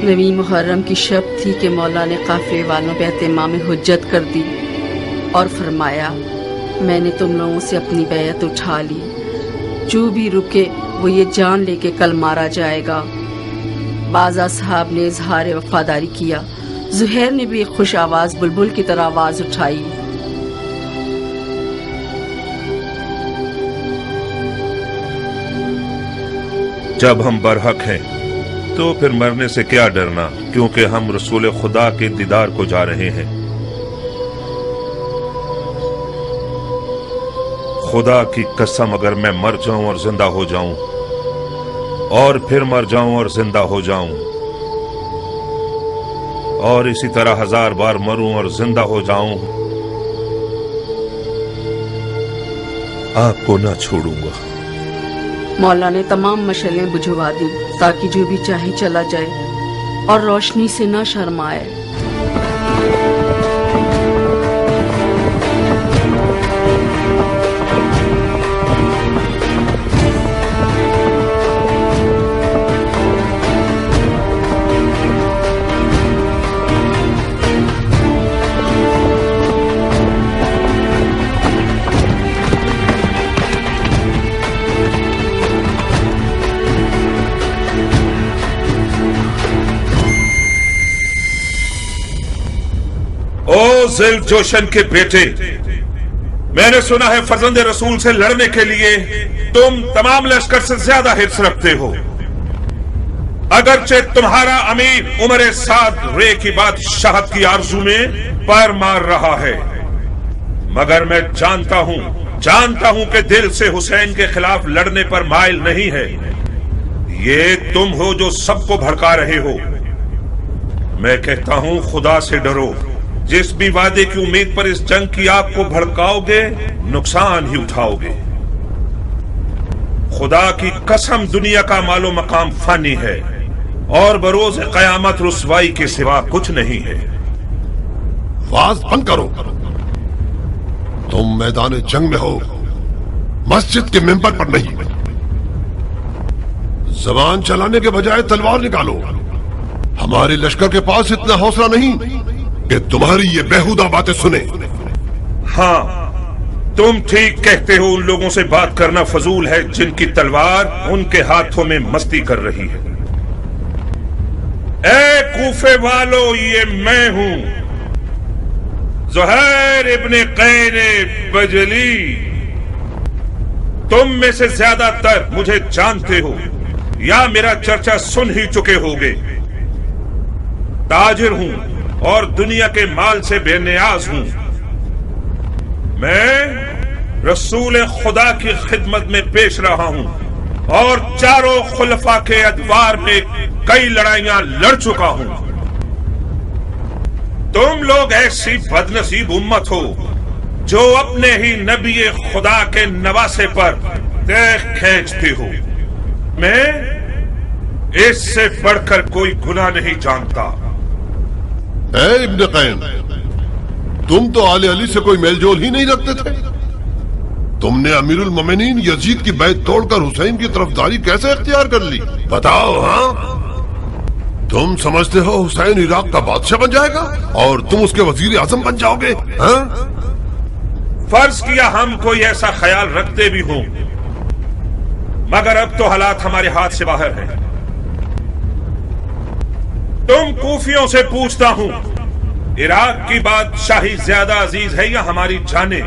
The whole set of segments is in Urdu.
نویں محرم کی شب تھی کہ مولا نے قافلے والوں پہ اہتمام حجت کر دی اور فرمایا میں نے تم لوگوں سے اپنی بیعت اٹھا لی، جو بھی رکے وہ یہ جان لے کہ کل مارا جائے گا۔ بعض اصحاب نے اظہار وفاداری کیا، زہیر نے بھی ایک خوش آواز بلبل کی طرح آواز اٹھائی، جب ہم برحق ہیں تو پھر مرنے سے کیا ڈرنا، کیونکہ ہم رسول خدا کے دیدار کو جا رہے ہیں۔ خدا کی قسم اگر میں مر جاؤں اور زندہ ہو جاؤں اور پھر مر جاؤں اور زندہ ہو جاؤں اور اسی طرح 1000 بار مروں اور زندہ ہو جاؤں، آپ کو نہ چھوڑوں گا۔ مولا نے تمام مشعلیں بجھوا دی تاکہ جو بھی چاہے چلا جائے اور روشنی سے نہ شرمائے۔ او ذل جوشن کے بیٹے، میں نے سنا ہے فرزند رسول سے لڑنے کے لیے تم تمام لشکر سے زیادہ حرص رکھتے ہو، اگرچہ تمہارا امیر عمر سعد رے کی بادشاہت کی آرزو میں پیر مار رہا ہے، مگر میں جانتا ہوں کہ دل سے حسین کے خلاف لڑنے پر مائل نہیں ہے۔ یہ تم ہو جو سب کو بھڑکا رہے ہو۔ میں کہتا ہوں خدا سے ڈرو، جس بھی وعدے کی امید پر اس جنگ کی آگ کو بھڑکاؤ گے نقصان ہی اٹھاؤ گے۔ خدا کی قسم دنیا کا مال و مقام فانی ہے اور بروز قیامت رسوائی کے سوا کچھ نہیں ہے۔ واز بند کرو، تم میدان جنگ میں ہو، مسجد کے ممبر پر نہیں۔ زبان چلانے کے بجائے تلوار نکالو۔ ہمارے لشکر کے پاس اتنا حوصلہ نہیں کہ تمہاری یہ بیہودہ باتیں سنے۔ ہاں تم ٹھیک کہتے ہو، ان لوگوں سے بات کرنا فضول ہے جن کی تلوار ان کے ہاتھوں میں مستی کر رہی ہے۔ اے کوفے والو، یہ میں ہوں زہیر ابن قین بجلی۔ تم میں سے زیادہ تر مجھے جانتے ہو یا میرا چرچا سن ہی چکے ہوگے۔ تاجر ہوں اور دنیا کے مال سے بے نیاز ہوں۔ میں رسول خدا کی خدمت میں پیش رہا ہوں اور چاروں خلفاء کے ادوار میں کئی لڑائیاں لڑ چکا ہوں۔ تم لوگ ایسی بدنصیب امت ہو جو اپنے ہی نبی خدا کے نواسے پر دیکھ کھینچتے ہو۔ میں اس سے بڑھ کر کوئی گناہ نہیں جانتا۔ اے ابن قین، تم تو آل علی سے کوئی میل جول ہی نہیں رکھتے تھے۔ تم نے امیر المومنین یزید کی بیعت توڑ کر حسین کی طرفداری کیسے اختیار کر لی؟ بتاؤ۔ ہاں تم سمجھتے ہو حسین عراق کا بادشاہ بن جائے گا اور تم اس کے وزیر اعظم بن جاؤ گے؟ ہاں فرض کیا ہم کوئی ایسا خیال رکھتے بھی ہوں، مگر اب تو حالات ہمارے ہاتھ سے باہر ہیں۔ تم کوفیوں سے پوچھتا ہوں، عراق کی بادشاہی زیادہ عزیز ہے یا ہماری جانیں؟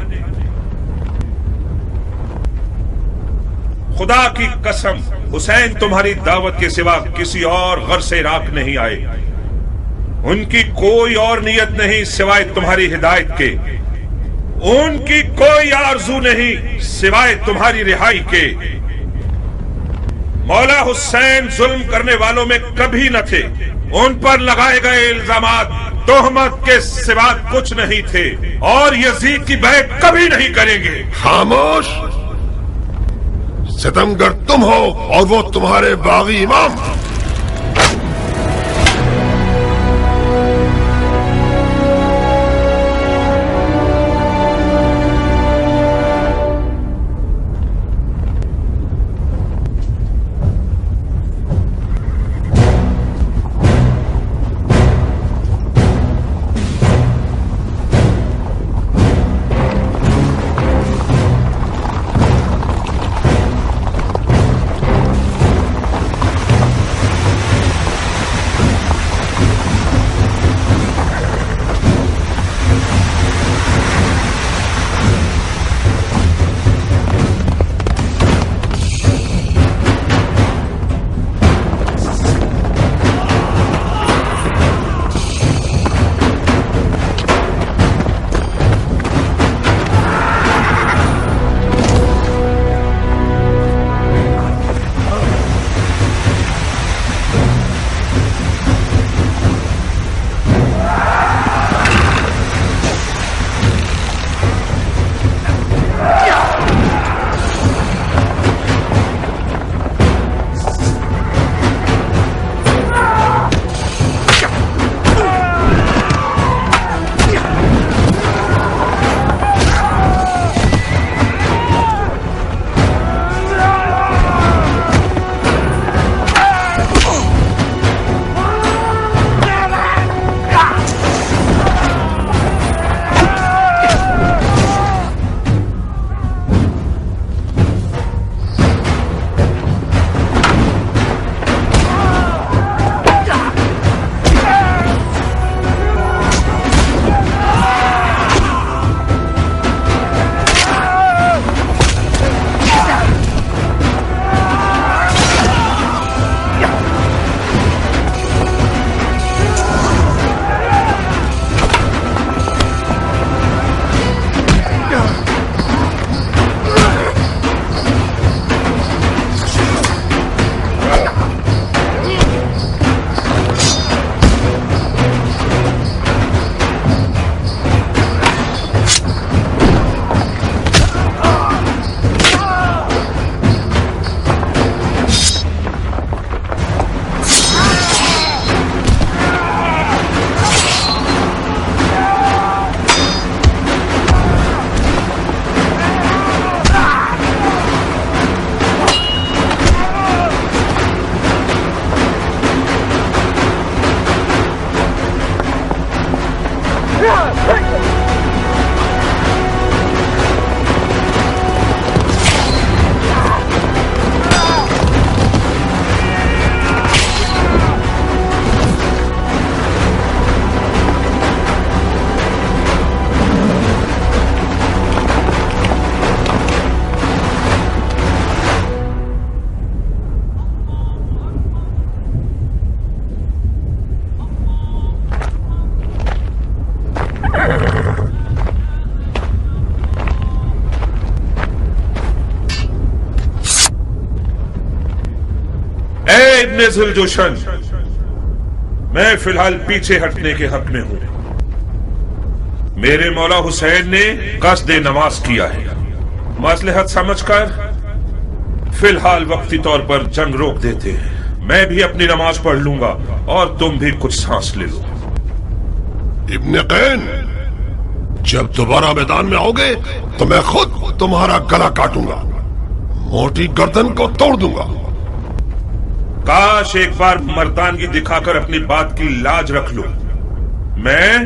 خدا کی قسم حسین تمہاری دعوت کے سوا کسی اور غرض سے عراق نہیں آئے۔ ان کی کوئی اور نیت نہیں سوائے تمہاری ہدایت کے، ان کی کوئی آرزو نہیں سوائے تمہاری رہائی کے۔ مولا حسین ظلم کرنے والوں میں کبھی نہ تھے، ان پر لگائے گئے الزامات تہمت کے سوا کچھ نہیں تھے، اور یزید کی بیعت کبھی نہیں کریں گے۔ خاموش، ستمگر تم ہو اور وہ تمہارے باغی امام۔ ابن ذوالجوشن، میں فی الحال پیچھے ہٹنے کے حق میں ہوں۔ میرے مولا حسین نے قصد نماز کیا ہے، مصلحت سمجھ کر فی الحال وقتی طور پر جنگ روک دیتے ہیں۔ میں بھی اپنی نماز پڑھ لوں گا اور تم بھی کچھ سانس لے لو۔ ابن قین، جب دوبارہ میدان میں آؤ گے تو میں خود تمہارا گلا کاٹوں گا، موٹی گردن کو توڑ دوں گا۔ کاش ایک بار مردانگی دکھا کر اپنی بات کی لاج رکھ لو۔ میں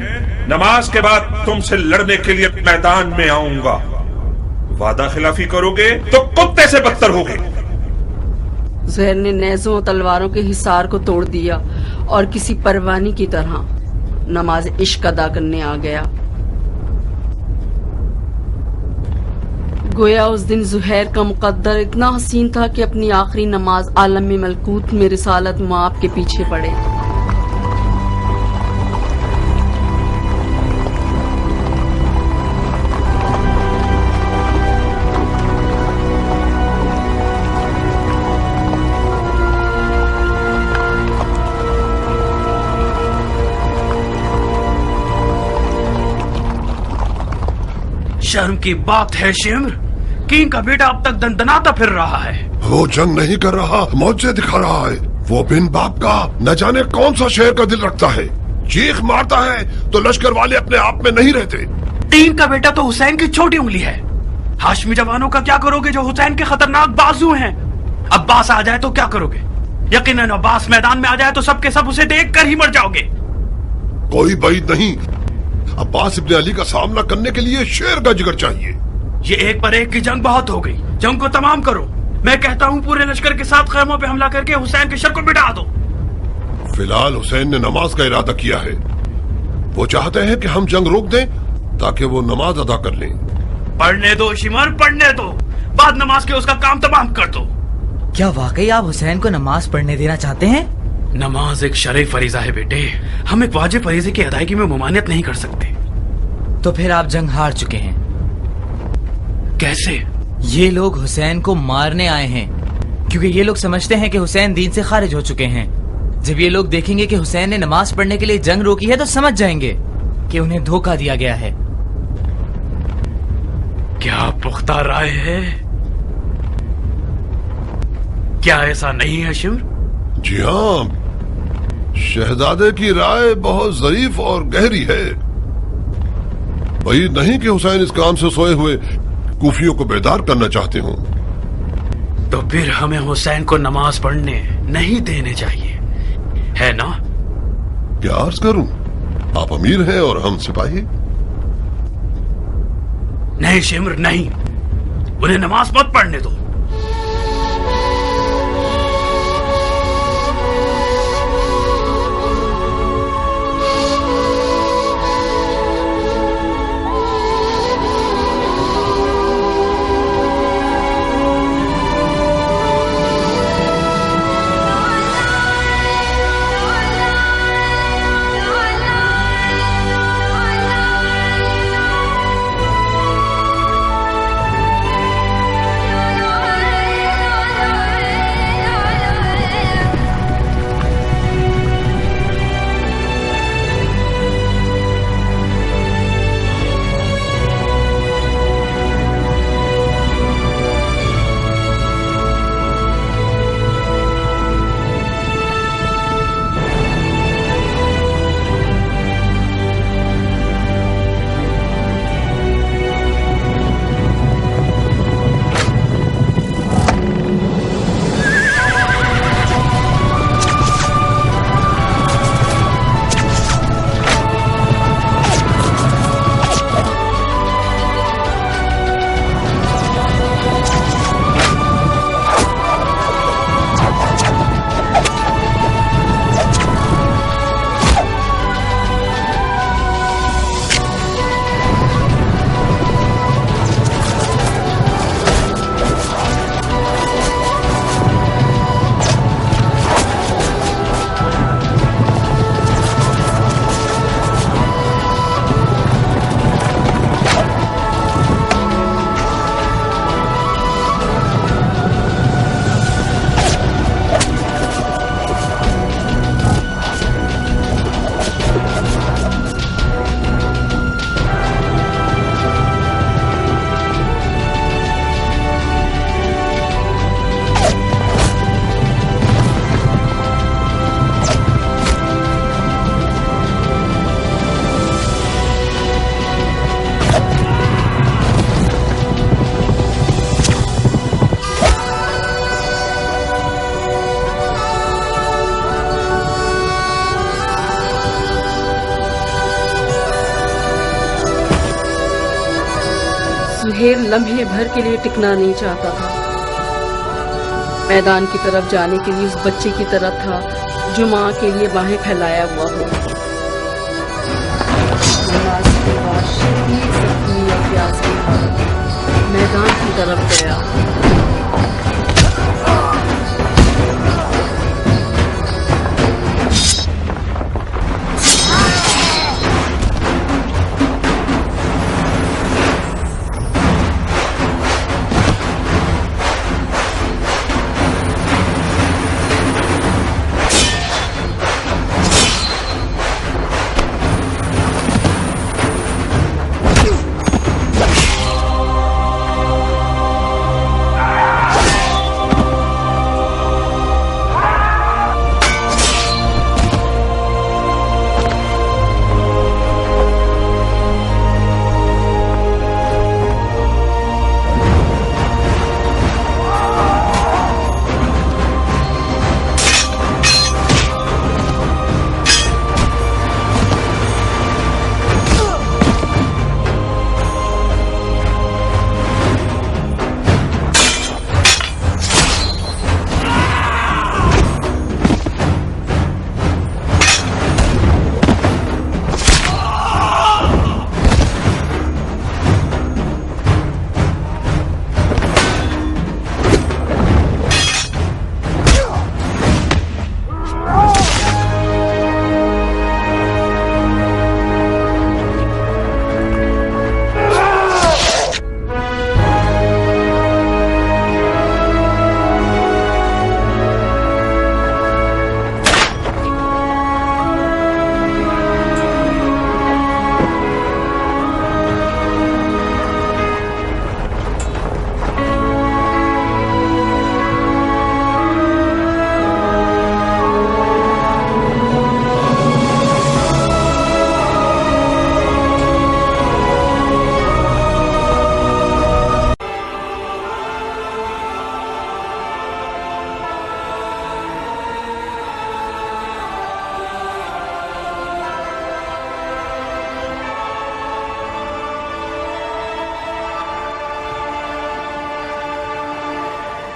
نماز کے بعد تم سے لڑنے کے لیے میدان میں آؤں گا۔ وعدہ خلافی کرو گے تو کتے سے بدتر ہوگے۔ زہر نے نیزوں اور تلواروں کے حصار کو توڑ دیا اور کسی پروانی کی طرح نماز عشق ادا کرنے آ گیا۔ گویا اس دن زہیر کا مقدر اتنا حسین تھا کہ اپنی آخری نماز عالم ملکوت میں رسالت مآب کے پیچھے پڑے۔ شرم کی بات ہے شمر، کینگ کا بیٹا اب تک دندناتا پھر رہا ہے۔ وہ جنگ نہیں کر رہا، معجزے دکھا رہا ہے۔ وہ بن باپ کا نہ جانے کون سا شہر کا دل رکھتا ہے، چیخ مارتا ہے تو لشکر والے اپنے آپ میں نہیں رہتے۔ کینگ کا بیٹا تو حسین کی چھوٹی انگلی ہے۔ ہاشمی جوانوں کا کیا کرو گے جو حسین کے خطرناک بازو ہیں؟ عباس آ جائے تو کیا کرو گے؟ یقیناً عباس میدان میں آ جائے تو سب کے سب اسے دیکھ کر ہی مر جاؤ گے۔ کوئی بعید نہیں، عباس ابن علی کا سامنا کرنے کے لیے شیر کا جگر چاہیے۔ یہ ایک پر ایک کی جنگ بہت ہو گئی، جنگ کو تمام کرو۔ میں کہتا ہوں پورے لشکر کے ساتھ خیموں پہ حملہ کر کے حسین کے شر کو مٹا دو۔ فی الحال حسین نے نماز کا ارادہ کیا ہے، وہ چاہتے ہیں کہ ہم جنگ روک دیں تاکہ وہ نماز ادا کر لیں۔ پڑھنے دو شمر، پڑھنے دو، بعد نماز کے اس کا کام تمام کر دو۔ کیا واقعی آپ حسین کو نماز پڑھنے دینا چاہتے ہیں؟ نماز ایک شرعی فریضہ ہے بیٹے، ہم ایک واجب فریضے کی ادائیگی میں ممانعت نہیں کر سکتے۔ تو پھر آپ جنگ ہار چکے ہیں۔ کیسے؟ یہ لوگ حسین کو مارنے آئے ہیں، کیونکہ یہ لوگ سمجھتے ہیں کہ حسین دین سے خارج ہو چکے ہیں۔ جب یہ لوگ دیکھیں گے کہ حسین نے نماز پڑھنے کے لیے جنگ روکی ہے تو سمجھ جائیں گے کہ انہیں دھوکہ دیا گیا ہے۔ کیا پختہ رائے ہے؟ کیا ایسا نہیں ہے شمر؟ جی ہاں، شہزادے کی رائے بہت ظریف اور گہری ہے۔ بعید نہیں کہ حسین اس کام سے سوئے ہوئے کوفیوں کو بیدار کرنا چاہتے ہوں۔ تو پھر ہمیں حسین کو نماز پڑھنے نہیں دینے چاہیے، ہے نا؟ کیا عرض کروں، آپ امیر ہیں اور ہم سپاہی۔ نہیں شمر نہیں، انہیں نماز مت پڑھنے دو۔ ڈھیر لمحے بھر کے لیے ٹکنا نہیں چاہتا تھا. میدان کی طرف جانے کے لیے اس بچے کی طرح تھا جو ماں کے لیے باہیں پھیلایا ہوا ہو. نماز کے بعد شدید زخمی اور پیاس کی حالت میدان کی طرف گیا.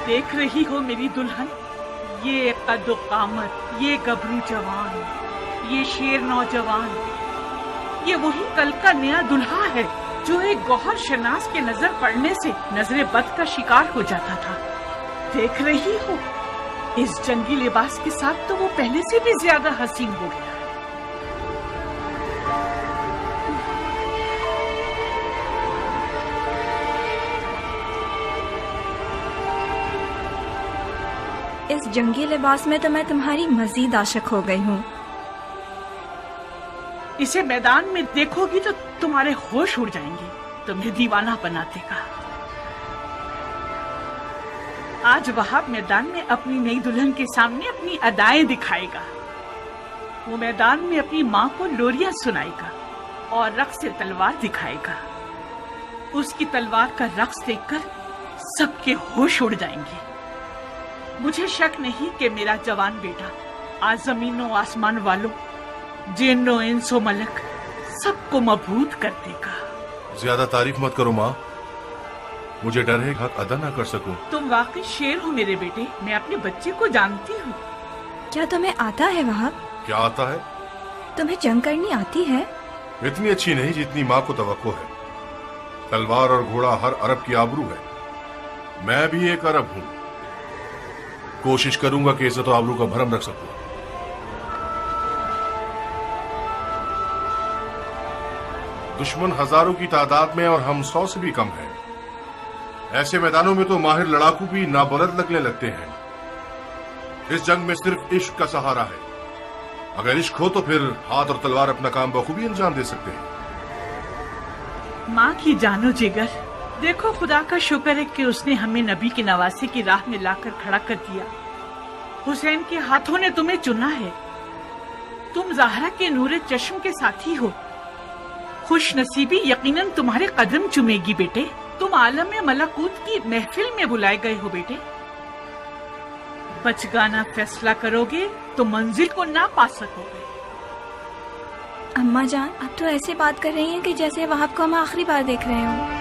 دیکھ رہی ہو میری دلہن، یہ قد و قامت، یہ گبرو جوان، یہ شیر نوجوان، یہ وہی کل کا نیا دلہا ہے جو ایک گوہر شناس کے نظر پڑنے سے نظر بد کا شکار ہو جاتا تھا. دیکھ رہی ہو اس جنگی لباس کے ساتھ تو وہ پہلے سے بھی زیادہ حسین ہو گیا. اس جنگی لباس میں تو میں تمہاری مزید عاشق ہو گئی ہوں. اسے میدان میں دیکھو گی تو تمہارے ہوش اڑ جائیں گے، تمہیں دیوانہ بنا دے گا. آج وہاب میدان میں اپنی نئی دلہن کے سامنے اپنی ادائیں دکھائے گا. وہ میدان میں اپنی ماں کو لوریاں سنائے گا اور رقص تلوار دکھائے گا. اس کی تلوار کا رقص دیکھ کر سب کے ہوش اڑ جائیں گے. مجھے شک نہیں کہ میرا جوان بیٹا آج زمین و آسمان والوں، جن و انس و ملک سب کو مبہوت کر دے گا. زیادہ تعریف مت کرو ماں، مجھے ڈر ہے حق ادا نہ کر سکوں. تم واقعی شیر ہو میرے بیٹے، میں اپنے بچے کو جانتی ہوں. کیا تمہیں آتا ہے وہاب؟ کیا آتا ہے؟ تمہیں جنگ کرنی آتی ہے؟ اتنی اچھی نہیں جتنی ماں کو توقع ہے. تلوار اور گھوڑا ہر عرب کی آبرو ہے. میں بھی ایک عرب ہوں. کوشش کروں گا کہ عزت و آبرو کا بھرم رکھ سکوں. دشمن ہزاروں کی تعداد میں اور ہم 100 سے بھی کم ہیں. ایسے میدانوں میں تو ماہر لڑاکو بھی نابلد لگنے لگتے ہیں. اس جنگ میں صرف عشق کا سہارا ہے. اگر عشق ہو تو پھر ہاتھ اور تلوار اپنا کام بخوبی انجام دے سکتے ہیں. ماں کی جانو جگر، دیکھو خدا کا شکر ہے کہ اس نے ہمیں نبی کے نواسے کی راہ میں لا کر کھڑا کر دیا. حسین کے ہاتھوں نے تمہیں چنا ہے. تم زہرا کے نور چشم کے ساتھی ہو. خوش نصیبی یقیناً تمہارے قدم چومے گی بیٹے. تم عالم ملکوت کی محفل میں بلائے گئے ہو بیٹے. بچگانا فیصلہ کرو گے تو منزل کو نہ پا سکو گے. اماں جان اب تو ایسے بات کر رہی ہیں کہ جیسے وہاب کو ہم آخری بار دیکھ رہے ہوں.